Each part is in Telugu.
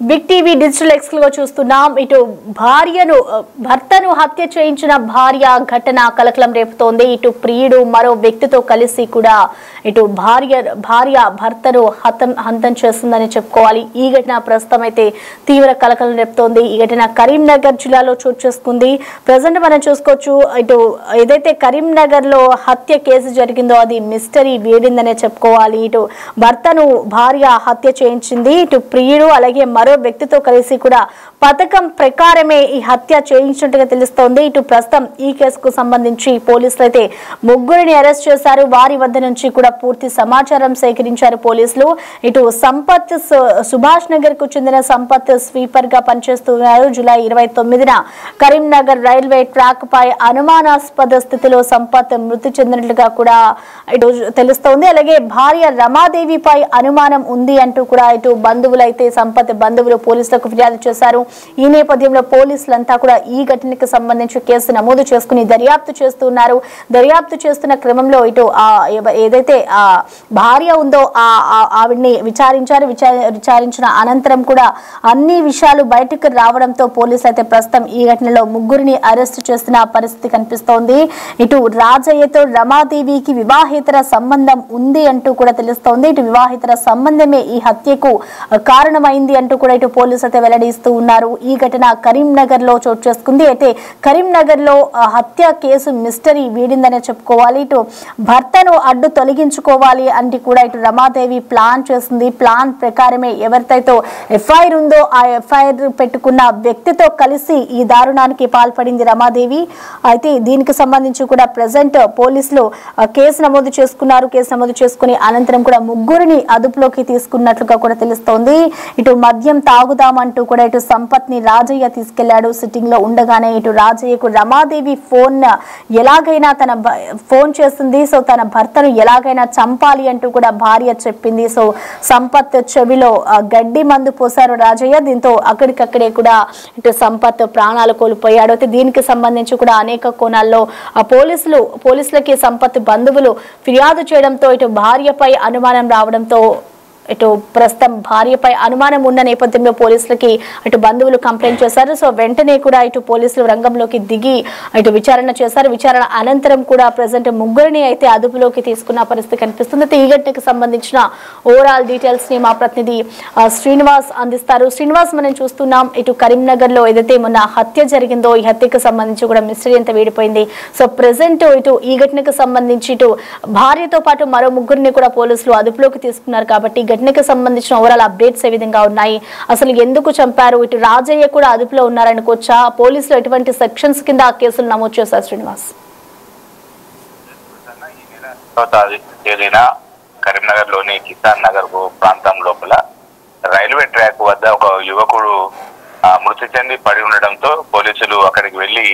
బిగ్ టీవీ డిజిటల్ ఎక్స్క్లూజివ్ చూస్తున్నాం. ఇటు భర్తను హత్య చేయించిన భార్య ఘటన కలకలం రేపుతోంది. ఇటు ప్రియుడు మరో వ్యక్తితో కలిసి కూడా ఇటు భార్య భర్తను హంతం చేస్తుందని చెప్పుకోవాలి. ఈ ఘటన ప్రస్తుతం అయితే తీవ్ర కలకలం రేపుతోంది. ఈ ఘటన కరీంనగర్ జిల్లాలో చోటు చేసుకుంది. ప్రజెంట్ మనం చూసుకోవచ్చు, ఇటు ఏదైతే కరీంనగర్ లో హత్య కేసు జరిగిందో అది మిస్టరీ వీడిందనే చెప్పుకోవాలి. ఇటు భర్తను భార్య హత్య చేయించింది. ఇటు ప్రియుడు అలాగే మరో వ్యక్తితో కలిసి కూడా పథకం ప్రకారమే ఈ హత్య చేయించినట్టుగా తెలుస్తోంది. ఇటు ప్రస్తుతం ఈ కేసుకు సంబంధించి పోలీసులు అయితే ముగ్గురిని అరెస్ట్ చేశారు. వారి వద్ద నుంచి కూడా పూర్తి సమాచారం సేకరించారు పోలీసులు. ఇటు సంపత్ సుభాష్ నగర్ కు చెందిన సంపత్ స్వీపర్ గా పనిచేస్తున్నారు. జూలై 29న కరీంనగర్ రైల్వే ట్రాక్ పై అనుమానాస్పద స్థితిలో సంపత్ మృతి చెందినట్లుగా కూడా ఇటు తెలుస్తోంది. అలాగే భార్య రమాదేవిపై అనుమానం ఉంది అంటూ కూడా ఇటు బంధువులు అయితే సంపత్ బంధువులు పోలీసులకు ఫిర్యాదు చేశారు. ఈ నేపథ్యంలో పోలీసులంతా కూడా ఈ ఘటనకు సంబంధించి కేసు నమోదు చేసుకుని దర్యాప్తు చేస్తున్నారు. దర్యాప్తు చేస్తున్న క్రమంలో ఇటు ఏదైతే భార్య ఉందో ఆవిడ్ని విచారించిన అనంతరం కూడా అన్ని విషయాలు బయటకు రావడంతో పోలీసులు అయితే ప్రస్తుతం ఈ ఘటనలో ముగ్గురిని అరెస్ట్ చేస్తున్న పరిస్థితి కనిపిస్తోంది. ఇటు రాజయ్యతో రమాదేవికి వివాహేతర సంబంధం ఉంది అంటూ కూడా తెలుస్తోంది. ఇటు వివాహేతర సంబంధమే ఈ హత్యకు కారణమైంది అంటూ కూడా ఇటు పోలీసులు అయితే వెల్లడిస్తూ ఉన్నారు. ఈ ఘటన కరీంనగర్ లో చోటు చేసుకుంది. అయితే కరీంనగర్ లో హత్య కేసు మిస్టరీ వీడిందనే చెప్పుకోవాలి. ఇటు భర్తను అడ్డు తొలగించుకోవాలి అంటే కూడా ఇటు రమాదేవి ప్లాన్ చేస్తుంది. ప్లాన్ ప్రకారమే ఎవరితో ఎఫ్ఐఆర్ ఉందో ఆ ఎఫ్ఐఆర్ పెట్టుకున్న వ్యక్తితో కలిసి ఈ దారుణానికి పాల్పడింది రమాదేవి. అయితే దీనికి సంబంధించి కూడా ప్రెసెంట్ పోలీసులు కేసు నమోదు చేసుకున్నారు. కేసు నమోదు చేసుకుని అనంతరం కూడా ముగ్గురిని అదుపులోకి తీసుకున్నట్లుగా కూడా తెలుస్తోంది. ఇటు మద్యం తాగుదామంటూ కూడా ఇటు సంపత్ ని రాజయ్య తీసుకెళ్లాడు. సిట్టింగ్ లో ఉండగానే ఇటు రాజయ్యకు రమాదేవి ఎలాగైనా తన ఫోన్ చేస్తుంది. సో తన భర్తను ఎలాగైనా చంపాలి అంటూ కూడా భార్య చెప్పింది. సో సంపత్ చెవిలో గడ్డి మందు పోశారు రాజయ్య. దీంతో అక్కడికక్కడే కూడా ఇటు సంపత్ ప్రాణాలు కోల్పోయాడు. అయితే దీనికి సంబంధించి కూడా అనేక కోణాల్లో పోలీసులకి సంపత్ బంధువులు ఫిర్యాదు చేయడంతో ఇటు భార్యపై అనుమానం రావడంతో ఇటు ప్రస్తుతం భార్యపై అనుమానం ఉన్న నేపథ్యంలో పోలీసులకి ఇటు బంధువులు కంప్లైంట్ చేశారు. సో వెంటనే కూడా ఇటు పోలీసులు రంగంలోకి దిగి ఇటు విచారణ చేశారు. విచారణ అనంతరం కూడా ప్రజెంట్ ముగ్గురిని అయితే అదుపులోకి తీసుకున్న పరిస్థితి కనిపిస్తుంది. ఈ ఘటనకు సంబంధించిన ఓవరాల్ డీటెయిల్స్ ని మా ప్రతినిధి శ్రీనివాస్ అందిస్తారు. శ్రీనివాస్, మనం చూస్తున్నాం ఇటు కరీంనగర్ లో ఏదైతే మొన్న హత్య జరిగిందో ఈ హత్యకు సంబంధించి కూడా మిస్టరీ అంతా వీడిపోయింది. సో ప్రెసెంట్ ఇటు ఈ ఘటనకు సంబంధించి ఇటు భార్యతో పాటు మరో ముగ్గురిని కూడా పోలీసులు అదుపులోకి తీసుకున్నారు. కాబట్టి ఘటనకు సంబంధించిన ఓవరాల్ అప్డేట్స్ ఏ విధంగా ఉన్నాయి, అసలు ఎందుకు చంపారు, ఇటు రాజయ్య కూడా అదుపులో ఉన్నారనుకోవచ్చా, పోలీసులు ఎటువంటి సెక్షన్స్ కింద ఆ కేసులు నమోదు చేశారు? శ్రీనివాస్, కరీంనగర్ లోని కిసాన్ నగర్ ప్రాంతం లోపల రైల్వే ట్రాక్ వద్ద ఒక యువకుడు మృతి చెంది పడి ఉండడంతో పోలీసులు అక్కడికి వెళ్లి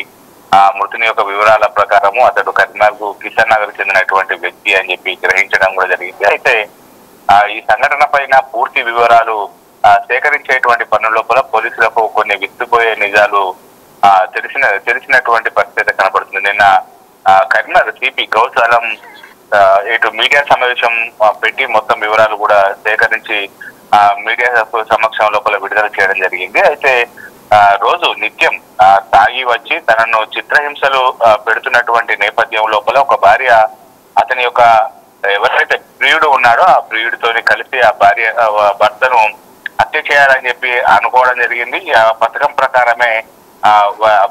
ఆ మృతుని యొక్క వివరాల ప్రకారము అతడు కరీంనగర్ కిసాన్ నగర్ చెందినటువంటి వ్యక్తి అని చెప్పి గ్రహించడం కూడా జరిగింది. అయితే ఈ సంఘటన పైన పూర్తి వివరాలు సేకరించేటువంటి పనుల లోపల పోలీసులకు కొన్ని విస్తుపోయే నిజాలు తెలిసినటువంటి పరిస్థితి కనబడుతుంది. నిన్న కరీంనగర్ సిపి గౌసాలం ఇటు మీడియా సమావేశం పెట్టి మొత్తం వివరాలు కూడా సేకరించి మీడియా సమక్షం లోపల విడుదల చేయడం జరిగింది. అయితే రోజు నిత్యం తాగి వచ్చి తనను చిత్రహింసలు పెడుతున్నటువంటి నేపథ్యం లోపల ఒక భార్య అతని యొక్క ఎవరైతే ప్రియుడు ఉన్నాడో ఆ ప్రియుడితో కలిసి ఆ భర్తను హత్య చేయాలని చెప్పి అనుకోవడం జరిగింది. ఆ పథకం ప్రకారమే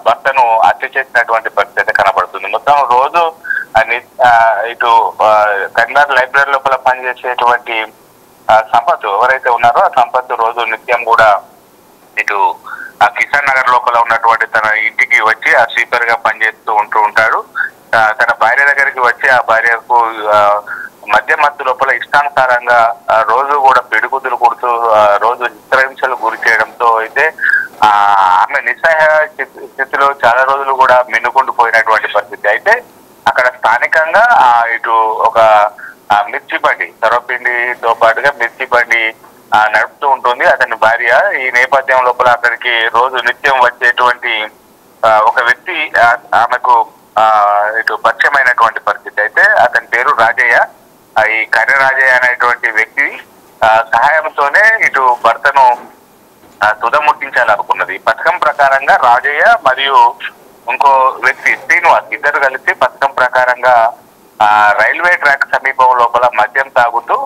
భర్తను హత్య చేసినటువంటి పరిస్థితి కనబడుతుంది. మొత్తం రోజు ఇటు కరీంనగర్ లైబ్రరీ లోపల పనిచేసేటువంటి సంపత్ ఎవరైతే ఉన్నారో ఆ సంపత్ రోజు నిత్యం కూడా ఇటు ఆ కిసాన్ నగర్ లోపల ఉన్నటువంటి తన ఇంటికి వచ్చి ఆ స్వీపర్ గా పనిచేస్తూ ఉంటాడు. తన భార్య దగ్గరికి వచ్చి ఆ భార్యకు మధ్య లోపల ఇష్టానుసారంగా రోజు కూడా పిడుగుతులు కొడుతూ రోజు చిత్రహింసలు గురి చేయడంతో అయితే ఆమె నిస్సహాయ స్థితిలో చాలా రోజులు కూడా మిన్నుకుంటూ పోయినటువంటి పరిస్థితి. అయితే అక్కడ స్థానికంగా ఇటు ఒక మిర్చి బండి సర్వపిండితో పాటుగా మిర్చి బండి నడుపుతూ ఉంటుంది అతని భార్య. ఈ నేపథ్యం లోపల అక్కడికి రోజు నిత్యం వచ్చేటువంటి ఒక వ్యక్తి ఆమెకు ఇటు పరిచయమైనటువంటి పరిస్థితి. అయితే అతని పేరు రాజయ్య. ఈ కర్ర రాజయ్య అనేటువంటి వ్యక్తి సహాయంతోనే ఇటు భర్తను ప్రకారంగా రాజయ్య మరియు ఇంకో వ్యక్తి శ్రీనివాస్ ఇద్దరు కలిసి పథకం ప్రకారంగా రైల్వే ట్రాక్ సమీపం లోపల మద్యం తాగుతూ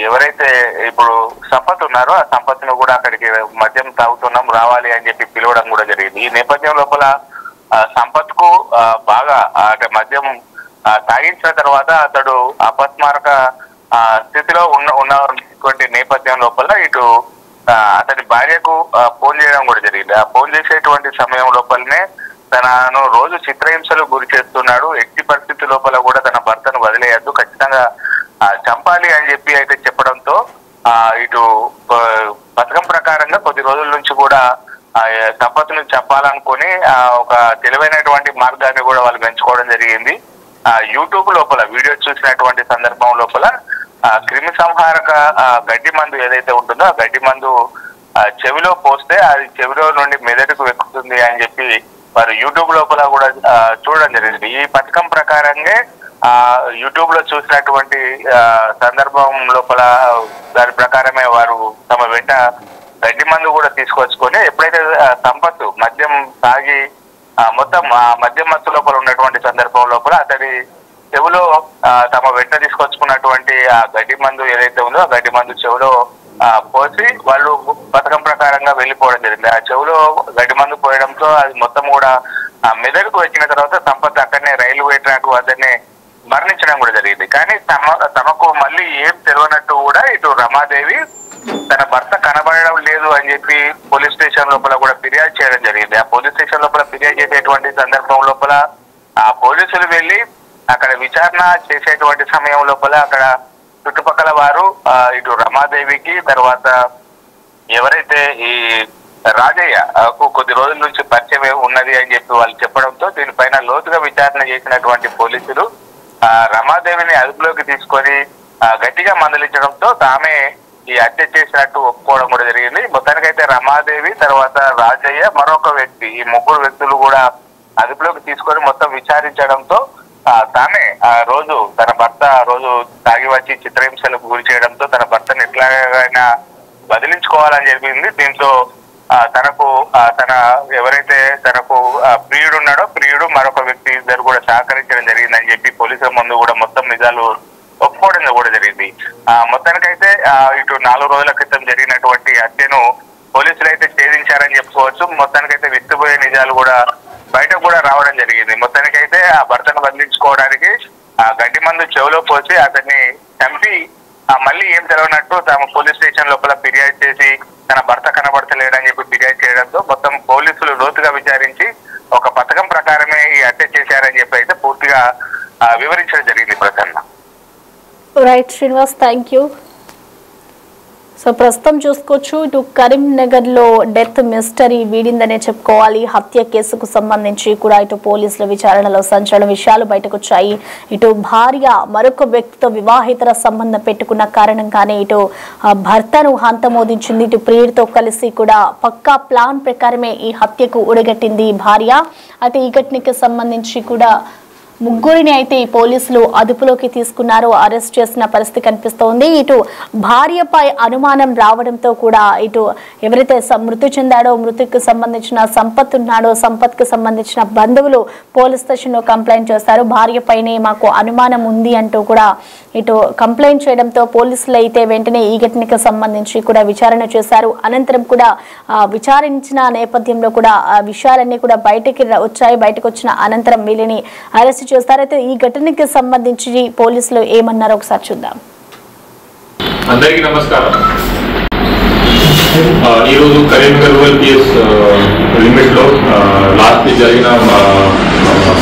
ఎవరైతే ఇప్పుడు సంపత్ ఉన్నారో ఆ సంపత్ను కూడా అక్కడికి మద్యం తాగుతున్నాం రావాలి అని చెప్పి పిలవడం కూడా జరిగింది. ఈ నేపథ్యం లోపల సంపత్ కు బాగా అంటే మద్యం తాగించిన తర్వాత అతడు అపస్మారక స్థితిలో ఉన్నటువంటి నేపథ్యం లోపల ఇటు అతని భార్యకు ఫోన్ చేయడం కూడా జరిగింది. ఆ ఫోన్ చేసేటువంటి సమయం లోపలనే తనను రోజు చిత్రహింసలు గురి చేస్తున్నాడు, ఎట్టి పరిస్థితి లోపల కూడా తన భర్తను వదిలేయద్దు, ఖచ్చితంగా చంపాలి అని చెప్పి అయితే చెప్పడంతో ఇటు పథకం ప్రకారంగా కొద్ది రోజుల నుంచి కూడా సంపత్తును చెప్పాలనుకుని ఒక తెలివైనటువంటి మార్గాన్ని కూడా వాళ్ళు పెంచుకోవడం జరిగింది. యూట్యూబ్ లోపల వీడియో చూసినటువంటి సందర్భం లోపల క్రిమి సంహారక గడ్డి మందు ఏదైతే ఉంటుందో ఆ గడ్డి మందు చెవిలో పోస్తే అది చెవిలో నుండి మెదడుకు ఎక్కుతుంది అని చెప్పి వారు యూట్యూబ్ లోపల కూడా చూడడం జరిగింది. ఈ పథకం ప్రకారంగా యూట్యూబ్ లో చూసినటువంటి సందర్భం లోపల దాని ప్రకారమే వారు తమ వెంట గడ్డి మందు కూడా తీసుకొచ్చుకొని ఎప్పుడైతే సంపత్తు మద్యం తాగి మొత్తం మద్యం మత్తు లోపల ఉన్నటువంటి సందర్భం లోపల అతడి చెవులో తమ వెంట తీసుకొచ్చుకున్నటువంటి ఆ గడ్డి మందు ఏదైతే ఉందో ఆ గడ్డి మందు చెవులో పోసి వాళ్ళు పథకం ప్రకారంగా వెళ్ళిపోవడం జరిగింది. ఆ చెవులో గడ్డి మందు పోయడంతో అది మొత్తం కూడా మెదడుకు వచ్చిన తర్వాత సంపత్ అక్కడనే రైల్వే ట్రాక్ వద్దనే మరణించడం కూడా జరిగింది. కానీ తమకు మళ్ళీ ఏం తెలియనట్టు కూడా ఇటు రమాదేవి తన భర్త కనబడడం లేదు అని చెప్పి పోలీస్ స్టేషన్ లోపల కూడా ఫిర్యాదు చేయడం జరిగింది. ఆ పోలీస్ స్టేషన్ లోపల ఫిర్యాదు చేసేటువంటి సందర్భం లోపల ఆ పోలీసులు వెళ్లి అక్కడ విచారణ చేసేటువంటి సమయం లోపల అక్కడ చుట్టుపక్కల వారు ఇటు రమాదేవికి తర్వాత ఎవరైతే ఈ రాజయ్య కొద్ది రోజుల నుంచి పరిచయం ఉన్నది అని చెప్పి వాళ్ళు చెప్పడంతో దీనిపైన లోతుగా విచారణ చేసినటువంటి పోలీసులు రమాదేవిని అదుపులోకి తీసుకొని గట్టిగా మందలించడంతో తామే ఈ హత్య చేసినట్టు ఒప్పుకోవడం కూడా జరిగింది. మొత్తానికైతే రమాదేవి తర్వాత రాజయ్య మరొక వ్యక్తి ఈ ముగ్గురు వ్యక్తులు కూడా అదుపులోకి తీసుకొని మొత్తం విచారించడంతో తానే ఆ రోజు తన భర్త రోజు తాగి వచ్చి చిత్రహింసలకు గురి చేయడంతో తన భర్తను ఎట్లాగైనా బదిలించుకోవాలని చెప్పింది. దీంతో తనకు తన ఎవరైతే తనకు ప్రియుడు ఉన్నాడో ప్రియుడు మరొక వ్యక్తి ఇద్దరు కూడా సహకరించడం జరిగిందని చెప్పి పోలీసుల ముందు కూడా మొత్తం నిజాలు ఒప్పుకోవడం కూడా జరిగింది. మొత్తానికైతే ఇటు 4 రోజుల క్రితం జరిగినటువంటి హత్యను పోలీసులు అయితే ఛేదించారని చెప్పుకోవచ్చు. మొత్తానికైతే విస్తుపోయే నిజాలు కూడా బయటకు కూడా రావడం జరిగింది. మొత్తానికైతే ఆ భర్తను బంధించుకోవడానికి గడ్డి మందు చెవులో పోసి అతన్ని చంపి మళ్ళీ ఏం తెలియనట్టు తమ పోలీస్ స్టేషన్ లోపల ఫిర్యాదు చేసి తన భర్త కనబడతలేడని చెప్పి ఫిర్యాదు చేయడంతో మొత్తం పోలీసులు లోతుగా విచారించి ఒక పథకం ప్రకారమే ఈ హత్య చేశారని చెప్పి అయితే పూర్తిగా వివరించడం జరిగింది. Prasanna. Right Srinivas, thank you. So ప్రస్తుతం చూసుకోవచ్చు ఇటు కరీంనగర్ లో డెత్ మిస్టరీ వీడిందనే చెప్పుకోవాలి. హత్య కేసుకు సంబంధించి కూడా ఇటు పోలీసుల విచారణలో సంచలన విషయాలు బయటకు వచ్చాయి. ఇటు భార్య మరొక వ్యక్తితో వివాహేతర సంబంధం పెట్టుకున్న కారణంగానే ఇటు భర్తను హంతమోదించింది. ఇటు ప్రియుడితో కలిసి కూడా పక్కా ప్లాన్ ప్రకారమే ఈ హత్యకు ఒడిగట్టింది భార్య. అటు ఈ ఘటనకి సంబంధించి కూడా ముగ్గురిని అయితే ఈ పోలీసులు అదుపులోకి తీసుకున్నారు, అరెస్ట్ చేసిన పరిస్థితి కనిపిస్తోంది. ఇటు భార్యపై అనుమానం రావడంతో కూడా ఇటు ఎవరైతే మృతి చెందాడో మృతికి సంబంధించిన సంపత్ ఉన్నాడో సంపత్కి సంబంధించిన బంధువులు పోలీస్ స్టేషన్లో కంప్లైంట్ చేశారు. భార్యపైనే మాకు అనుమానం ఉంది అంటూ కూడా ఇటు కంప్లైంట్ చేయడంతో పోలీసులు అయితే వెంటనే ఈ ఘటనకి సంబంధించి కూడా విచారణ చేశారు. అనంతరం కూడా విచారించిన నేపథ్యంలో కూడా ఆ విషయాలన్నీ కూడా బయటకు వచ్చాయి. బయటకు వచ్చిన అనంతరం వీళ్ళని అరెస్ట్ చేస్తారైతే ఈ ఘటనకి సంబంధించి పోలీసులు ఏమన్నారో ఒకసారి చూద్దాం. అందరికీ నమస్కారం. ఈ రోజు కరీంనగర్ రూరల్ పిఎస్ లిమిట్ లో లాస్ట్ కి జరిగిన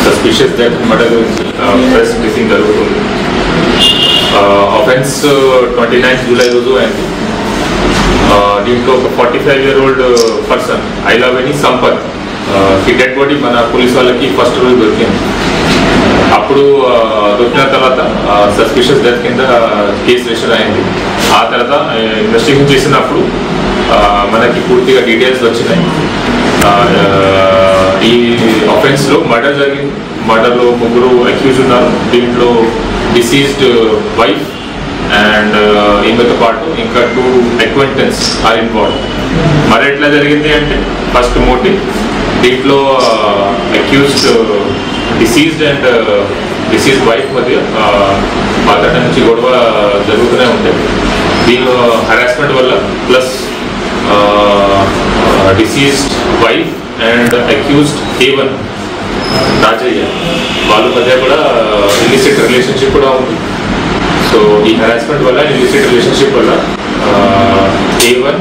suspicious death murder press briefing జరుగుతుంది. ఆఫెన్స్ 29 జూలై రోజు అయింది. దీంట్లో ఒక 45-year-old పర్సన్ ఐలవేణి సంపత్ ఈ డెడ్ బాడీ మన పోలీస్ వాళ్ళకి ఫస్ట్ రోజు దొరికింది. అప్పుడు దొరికిన తర్వాత సస్పిషియస్ డెత్ కింద కేసు రిజిస్టర్ అయింది. ఆ తర్వాత ఇన్వెస్టిగేషన్ చేసినప్పుడు మనకి పూర్తిగా డీటెయిల్స్ వచ్చినాయి. ఈ ఆఫెన్స్లో మర్డర్ జరిగింది. మర్డర్లో ముగ్గురు అక్యూజ్ ఉన్నారు. దీంట్లో డిసీజ్డ్ వైఫ్ అండ్ ఈమెతో పాటు ఇంకా 2 acquaintance ఆర్ ఇన్వాల్వ్. మరి ఎట్లా జరిగింది అంటే ఫస్ట్ మోటివ్ దీంట్లో accused deceased and disease wife మధ్య పాత నుంచి గొడవ జరుగుతూనే ఉండేది. దీని హరాస్మెంట్ వల్ల plus deceased wife and accused A1 Rajayya వాళ్ళ మధ్య కూడా ఇల్లిసిట్ రిలేషన్షిప్ కూడా ఉంది. సో ఈ హరాస్మెంట్ వల్ల ఇల్లిసిట్ రిలేషన్షిప్ వల్ల A1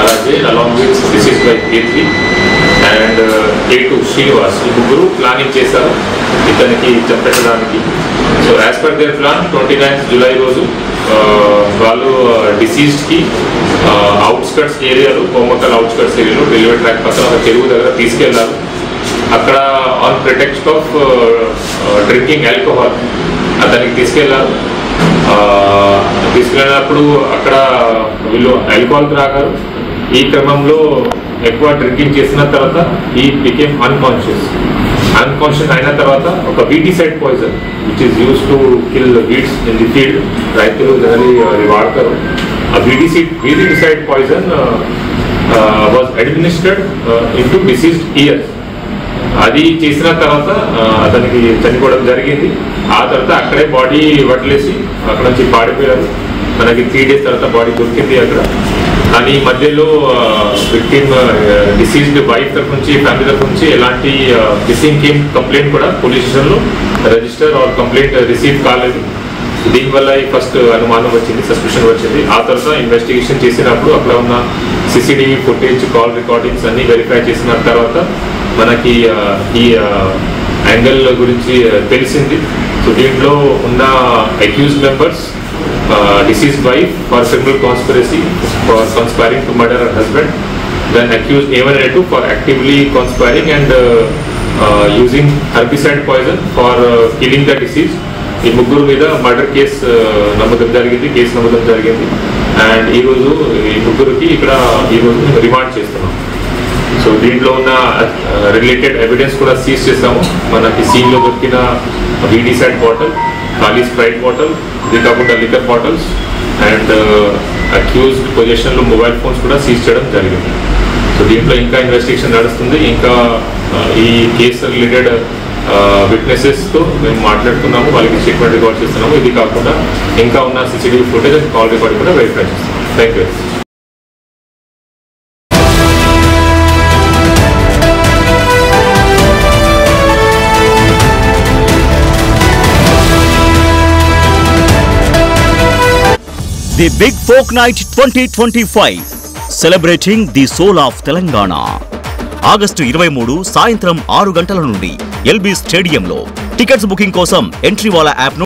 Rajaiah along with deceased wife A3 and A2 Srinivas ఈ ముగ్గురు ప్లానింగ్ చేశారు ఇతనికి చంపెట్టడానికి. So as per their plan 29th July రోజు వాళ్ళు డిసీజ్డ్కి అవుట్స్కట్స్ ఏరియాలో కోమకల్ అవుట్స్కట్స్ ఏరియాలో రైల్వే ట్రాక్ పక్కన ఒక చెరువు దగ్గర తీసుకెళ్లారు. అక్కడ on pretext of drinking alcohol అతనికి తీసుకెళ్లారు. తీసుకెళ్ళినప్పుడు అక్కడ వీళ్ళు ఆల్కహాల్ త్రాగారు. ఈ క్రమంలో ఎక్కువ డ్రింకింగ్ చేసిన తర్వాత ఈ బికేమ్ అన్కాన్షియస్ అయిన తర్వాత ఒక weedicide poison which is use to kill weeds in the field, రైతులు జనరలీ అది వాడతారు. ఆ weedicide poison was administered into deceased ears. అది చేసిన తర్వాత అతనికి చనిపోవడం జరిగింది. ఆ తర్వాత అక్కడే బాడీ వదిలేసి అక్కడ నుంచి పాడిపోయారు. మనకి 3 days తర్వాత బాడీ దొరికింది అక్కడ. కానీ మధ్యలో విక్టిమ్ డిసీజ్డ్ వైఫ్ తరఫు నుంచి ఫ్యామిలీ తరఫు నుంచి ఎలాంటి మిస్సింగ్ కేమ్ కంప్లైంట్ కూడా పోలీస్ స్టేషన్లో రిజిస్టర్ ఆర్ కంప్లైంట్ రిసీవ్ కాలేదు. దీనివల్ల ఈ ఫస్ట్ అనుమానం వచ్చింది, సస్పిషన్ వచ్చింది. ఆ తర్వాత ఇన్వెస్టిగేషన్ చేసినప్పుడు అక్కడ ఉన్న CCTV ఫుటేజ్, కాల్ రికార్డింగ్స్ అన్ని వెరిఫై చేసిన తర్వాత మనకి ఈ యాంగిల్ గురించి తెలిసింది. సో దీంట్లో ఉన్న accused members deceased wife for criminal conspiracy for conspiring to murder her husband, then accused A1 and A2 for actively conspiring and using herbicide poison for killing the deceased. ఈ ముగ్గురు మీద మర్డర్ కేసు నమోదు జరిగింది. అండ్ ఈరోజు ఈ ముగ్గురికి ఇక్కడ ఈరోజు రిమాండ్ చేస్తున్నాం. సో దీంట్లో ఉన్న రిలేటెడ్ ఎవిడెన్స్ కూడా సీజ్ చేస్తాము. మనకి సీన్లో దొరికిన వీటిసైడ్ బాటిల్, ఖాళీ స్ప్రైట్ బాటిల్, ఇది కాకుండా లిక్కర్ బాటిల్స్ అండ్ అక్యూజ్డ్ పొజిషన్లో మొబైల్ ఫోన్స్ కూడా సీజ్ చేయడం జరిగింది. సో దీంట్లో ఇంకా ఇన్వెస్టిగేషన్ నడుస్తుంది. ఇంకా ఈ కేసు రిలేటెడ్ విట్నెసెస్తో మేము మాట్లాడుతున్నాము, వాళ్ళకి స్టేట్మెంట్ రికార్డ్ చేస్తున్నాము. ఇది కాకుండా ఇంకా ఉన్న CCTV footage and call record కూడా వెరిఫై చేస్తున్నాము. Thank you. The Big Folk Night 2025 celebrating the soul of Telangana. August 23 సాయంత్రం 6 గంటల నుండి LB స్టేడియంలో. టికెట్స్ బుకింగ్ కోసం ఎంట్రీ వాలా యాప్